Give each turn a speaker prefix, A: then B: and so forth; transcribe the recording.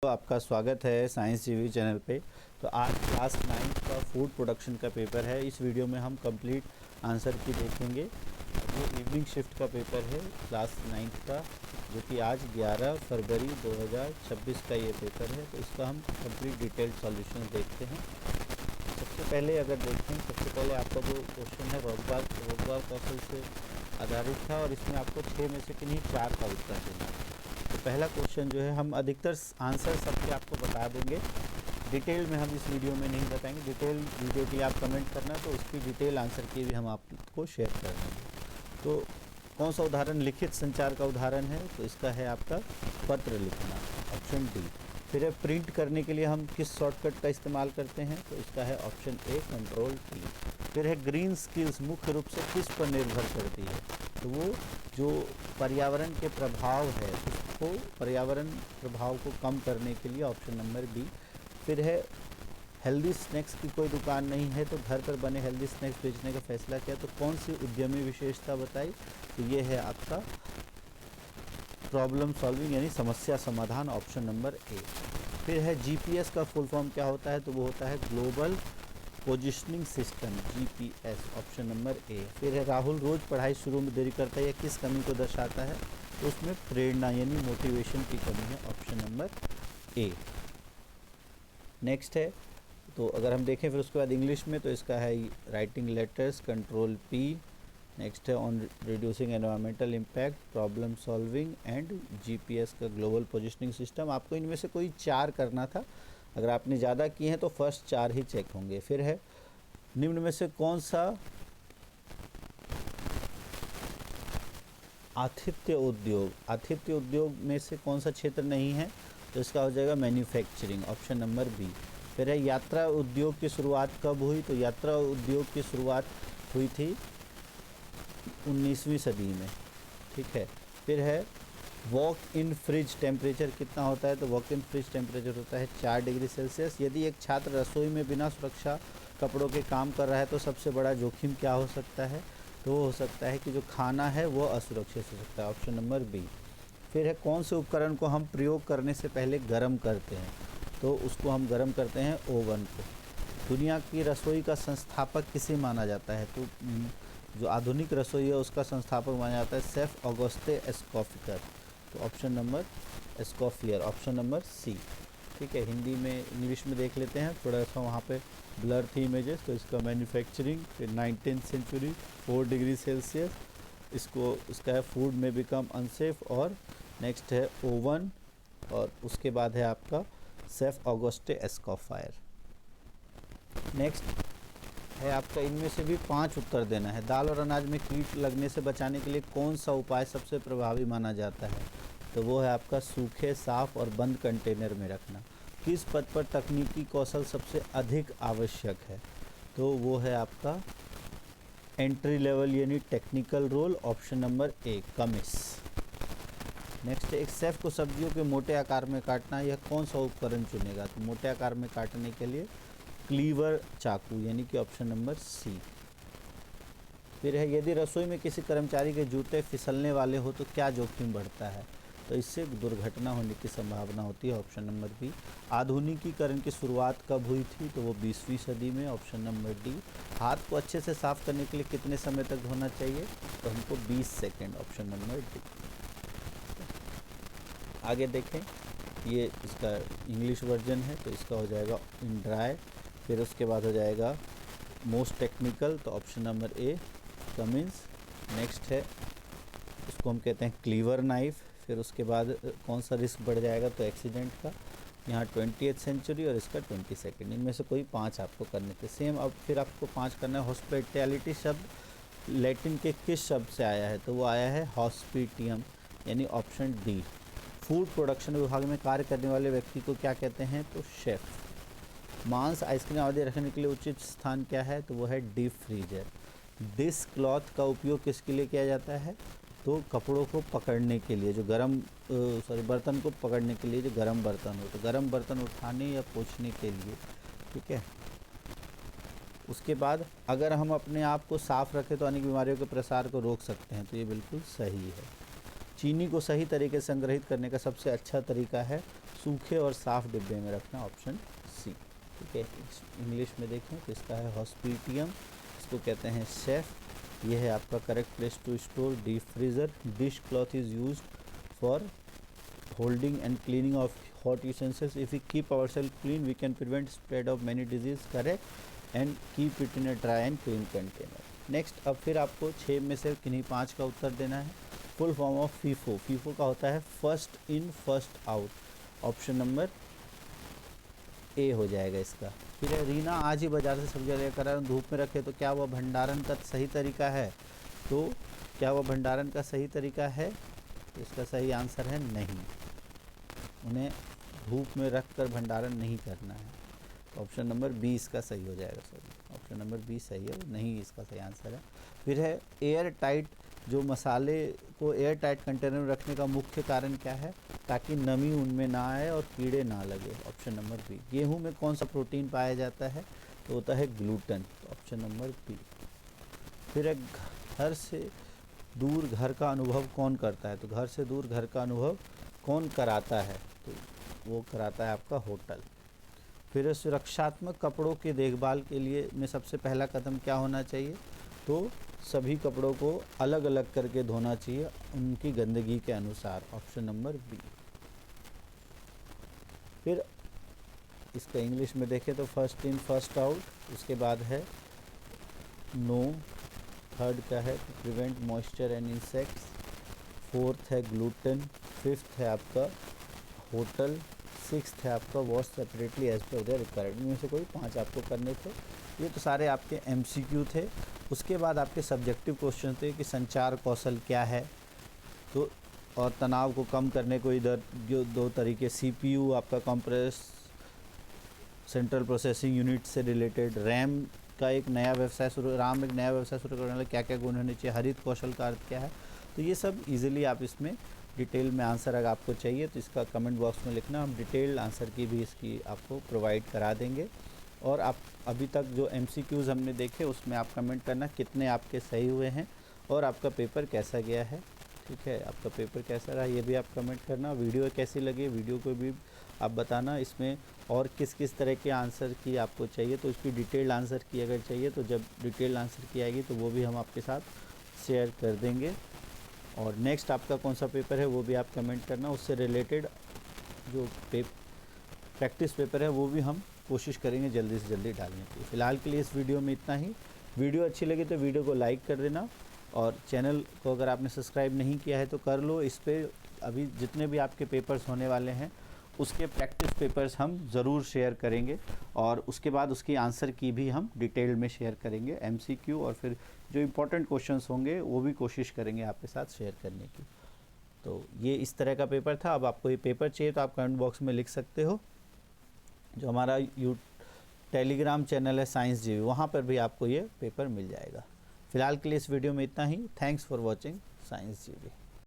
A: तो आपका स्वागत है साइंस जीवी चैनल पे। तो आज क्लास 9 का फूड प्रोडक्शन का पेपर है। इस वीडियो में हम कंप्लीट आंसर की देखेंगे। ये इवनिंग शिफ्ट का पेपर है क्लास 9 का, जो कि आज 11 फरवरी 2026 का ये पेपर है। तो इसका हम कंप्लीट डिटेल्ड सॉल्यूशन देखते हैं। सबसे पहले अगर देखें, सबसे पहले आपका जो क्वेश्चन है रोजगार कौशल से आधारित था और इसमें आपको 6 में से किन्हीं 4 का उत्तर देना है। तो पहला क्वेश्चन जो है, हम अधिकतर आंसर सबके आपको बता देंगे, डिटेल में हम इस वीडियो में नहीं बताएंगे। डिटेल वीडियो के लिए आप कमेंट करना, तो उसकी डिटेल आंसर की भी हम आपको शेयर कर देंगे। तो कौन सा उदाहरण लिखित संचार का उदाहरण है? तो इसका है आपका पत्र लिखना, ऑप्शन डी। फिर है प्रिंट करने के लिए हम किस शॉर्टकट का इस्तेमाल करते हैं? तो इसका है ऑप्शन ए, कंट्रोल टी। फिर है ग्रीन स्किल्स मुख्य रूप से किस पर निर्भर करती है? तो वो जो पर्यावरण के प्रभाव है, उसको पर्यावरण प्रभाव को कम करने के लिए, ऑप्शन नंबर बी। फिर है हेल्दी स्नैक्स की कोई दुकान नहीं है तो घर पर बने हेल्दी स्नैक्स बेचने का फैसला किया, तो कौन सी उद्यमी विशेषता बताई? तो ये है आपका प्रॉब्लम सॉल्विंग यानी समस्या समाधान, ऑप्शन नंबर ए। फिर है जीपीएस का फुल फॉर्म क्या होता है? तो वो होता है global positioning system, GPS, option number ए। फिर है राहुल रोज़ पढ़ाई शुरू में देरी करता है, यह किस कमी को दर्शाता है? तो उसमें प्रेरणा यानी मोटिवेशन की कमी है, ऑप्शन नंबर ए। नेक्स्ट है, तो अगर हम देखें फिर उसके बाद इंग्लिश में, तो इसका है writing letters, control P. Next है on reducing environmental impact, problem solving and GPS का ग्लोबल पोजिशनिंग सिस्टम। आपको इनमें से कोई 4 करना था। अगर आपने ज़्यादा किए हैं तो फर्स्ट 4 ही चेक होंगे। फिर है निम्न में से कौन सा आतिथ्य उद्योग में से कौन सा क्षेत्र नहीं है? तो इसका हो जाएगा मैन्युफैक्चरिंग, ऑप्शन नंबर बी। फिर है यात्रा उद्योग की शुरुआत कब हुई? तो यात्रा उद्योग की शुरुआत हुई थी 19वीं सदी में, ठीक है। फिर है वॉक इन फ्रिज टेम्परेचर कितना होता है? तो वॉक इन फ्रिज टेम्परेचर होता है 4 डिग्री सेल्सियस। यदि एक छात्र रसोई में बिना सुरक्षा कपड़ों के काम कर रहा है तो सबसे बड़ा जोखिम क्या हो सकता है? तो वो हो सकता है कि जो खाना है वो असुरक्षित हो सकता है, ऑप्शन नंबर बी। फिर है कौन से उपकरण को हम प्रयोग करने से पहले गर्म करते हैं? तो उसको हम गर्म करते हैं ओवन को। दुनिया की रसोई का संस्थापक किसे माना जाता है? तो जो आधुनिक रसोई है उसका संस्थापक माना जाता है शेफ ऑगस्टे एस्कॉफियर, तो option number Escoffier, option number C, ठीक है। हिंदी में इंग्लिश में देख लेते हैं, थोड़ा सा वहाँ पे ब्लर थी इमेजेस। तो इसका मैन्युफैक्चरिंग, फिर 19th सेंचुरी, 4 डिग्री सेल्सियस, इसका है फूड में बिकम अनसेफ, और नेक्स्ट है ओवन, और उसके बाद है आपका शेफ ऑगस्टे एस्कॉफायर। नेक्स्ट है आपका, इनमें से भी 5 उत्तर देना है। दाल और अनाज में कीट लगने से बचाने के लिए कौन सा उपाय सबसे प्रभावी माना जाता है? तो वो है आपका सूखे, साफ और बंद कंटेनर में रखना। किस पद पर तकनीकी कौशल सबसे अधिक आवश्यक है? तो वो है आपका एंट्री लेवल यानी technical role, option number A, commis. Next, एक शेफ को सब्जियों के मोटे आकार में काटना, यह कौन सा उपकरण चुनेगा? तो मोटे आकार में काटने के लिए क्लीवर चाकू यानी कि ऑप्शन नंबर सी। फिर है यदि रसोई में किसी कर्मचारी के जूते फिसलने वाले हो तो क्या जोखिम बढ़ता है? तो इससे दुर्घटना होने की संभावना होती है, ऑप्शन नंबर बी। आधुनिकीकरण की शुरुआत कब हुई थी? तो वो 20वीं सदी में, ऑप्शन नंबर डी। हाथ को अच्छे से साफ करने के लिए कितने समय तक धोना चाहिए? तो हमको 20 सेकेंड, ऑप्शन नंबर डी। आगे देखें, ये इसका इंग्लिश वर्जन है, तो इसका हो जाएगा इन ड्राई। फिर उसके बाद हो जाएगा मोस्ट टेक्निकल, तो ऑप्शन नंबर ए, कमिंस। नेक्स्ट है, इसको हम कहते हैं क्लीवर नाइफ। फिर उसके बाद कौन सा रिस्क बढ़ जाएगा? तो एक्सीडेंट का, यहाँ 20th सेंचुरी, और इसका 22nd। इनमें से कोई 5 आपको करने थे। सेम अब फिर आपको 5 करना है। हॉस्पिटैलिटी शब्द लैटिन के किस शब्द से आया है? तो वो आया है हॉस्पिटियम यानी ऑप्शन डी। फूड प्रोडक्शन विभाग में कार्य करने वाले व्यक्ति को क्या कहते हैं? तो शेफ। मांस, आइसक्रीम आदि रखने के लिए उचित स्थान क्या है? तो वो है डीप फ्रीजर। डिश क्लॉथ का उपयोग किसके लिए किया जाता है? तो कपड़ों को पकड़ने के लिए, जो बर्तन को पकड़ने के लिए, जो गर्म बर्तन हो, तो गर्म बर्तन उठाने या पोंछने के लिए, ठीक है। उसके बाद अगर हम अपने आप को साफ रखें तो अनेक बीमारियों के प्रसार को रोक सकते हैं, तो ये बिल्कुल सही है। चीनी को सही तरीके से संग्रहित करने का सबसे अच्छा तरीका है सूखे और साफ डिब्बे में रखना, ऑप्शन सी। ठीक है, इंग्लिश में देखें तो इसका है हॉस्पिटियम, इसको कहते हैं शेफ। ये है आपका correct place to store. Deep freezer, dish cloth is used for holding and cleaning of hot utensils. If we keep ourselves clean, we can prevent spread of many disease, correct, and keep it in a dry and clean container. Next, अब फिर आपको 6 में से किन्हीं 5 का उत्तर देना है। Full form of FIFO, FIFO का होता है first in first out, option number ए हो जाएगा इसका। फिर है रीना आज ही बाजार से सब्जियां लेकर आया, धूप में रखे तो क्या वह भंडारण का सही तरीका है? तो क्या वह भंडारण का सही तरीका है? तो इसका सही आंसर है नहीं, उन्हें धूप में रख कर भंडारण नहीं करना है। तो ऑप्शन नंबर बी इसका सही हो जाएगा। सॉरी, ऑप्शन नंबर बी सही है, नहीं इसका सही आंसर है। फिर है एयर टाइट, जो मसाले को एयर टाइट कंटेनर में रखने का मुख्य कारण क्या है? ताकि नमी उनमें ना आए और कीड़े ना लगे, ऑप्शन नंबर बी। गेहूँ में कौन सा प्रोटीन पाया जाता है? तो होता है ग्लूटन, तो ऑप्शन नंबर बी। फिर है घर से दूर घर का अनुभव कौन करता है? तो घर से दूर घर का अनुभव कौन कराता है? तो वो कराता है आपका होटल। फिर सुरक्षात्मक कपड़ों के देखभाल के लिए में सबसे पहला कदम क्या होना चाहिए? तो सभी कपड़ों को अलग अलग करके धोना चाहिए उनकी गंदगी के अनुसार, ऑप्शन नंबर बी। फिर इसका इंग्लिश में देखें तो फर्स्ट इन फर्स्ट आउट, उसके बाद है नो, थर्ड का है prevent moisture and insects, fourth है ग्लूटेन, फिफ्थ है आपका होटल, सिक्स्थ है आपका wash separately as per their requirement. में से कोई 5 आपको करने थे। ये तो सारे आपके MCQ थे। उसके बाद आपके सब्जेक्टिव क्वेश्चन थे कि संचार कौशल क्या है, तो और तनाव को कम करने को इधर जो 2 तरीके, CPU आपका कंप्रेस सेंट्रल प्रोसेसिंग यूनिट से रिलेटेड, RAM का एक नया व्यवसाय शुरू करने वाले क्या क्या गुण होने चाहिए, हरित कौशल का अर्थ क्या है। तो ये सब इजीली आप इसमें डिटेल में आंसर अगर आपको चाहिए तो इसका कमेंट बॉक्स में लिखना, हम डिटेल्ड आंसर की भी इसकी आपको प्रोवाइड करा देंगे। और आप अभी तक जो MCQs हमने देखे उसमें आप कमेंट करना कितने आपके सही हुए हैं और आपका पेपर कैसा गया है। ठीक है, आपका पेपर कैसा रहा ये भी आप कमेंट करना। वीडियो कैसी लगी, वीडियो को भी आप बताना। इसमें और किस किस तरह के आंसर की आपको चाहिए, तो इसकी डिटेल्ड आंसर की अगर चाहिए तो जब डिटेल्ड आंसर की आएगी तो वो भी हम आपके साथ शेयर कर देंगे। और नेक्स्ट आपका कौन सा पेपर है वो भी आप कमेंट करना, उससे रिलेटेड जो प्रैक्टिस पेपर है वो भी हम कोशिश करेंगे जल्दी से जल्दी डालने की। फ़िलहाल के लिए इस वीडियो में इतना ही। वीडियो अच्छी लगी तो वीडियो को लाइक कर देना और चैनल को अगर आपने सब्सक्राइब नहीं किया है तो कर लो। इस पर अभी जितने भी आपके पेपर्स होने वाले हैं उसके प्रैक्टिस पेपर्स हम ज़रूर शेयर करेंगे और उसके बाद उसकी आंसर की भी हम डिटेल में शेयर करेंगे, MCQ और फिर जो इम्पोर्टेंट क्वेश्चंस होंगे वो भी कोशिश करेंगे आपके साथ शेयर करने की। तो ये इस तरह का पेपर था। अब आपको ये पेपर चाहिए तो आप कमेंट बॉक्स में लिख सकते हो। जो हमारा टेलीग्राम चैनल है साइंस जीबी, वहाँ पर भी आपको ये पेपर मिल जाएगा। फ़िलहाल के लिए इस वीडियो में इतना ही। Thanks for watching science GB.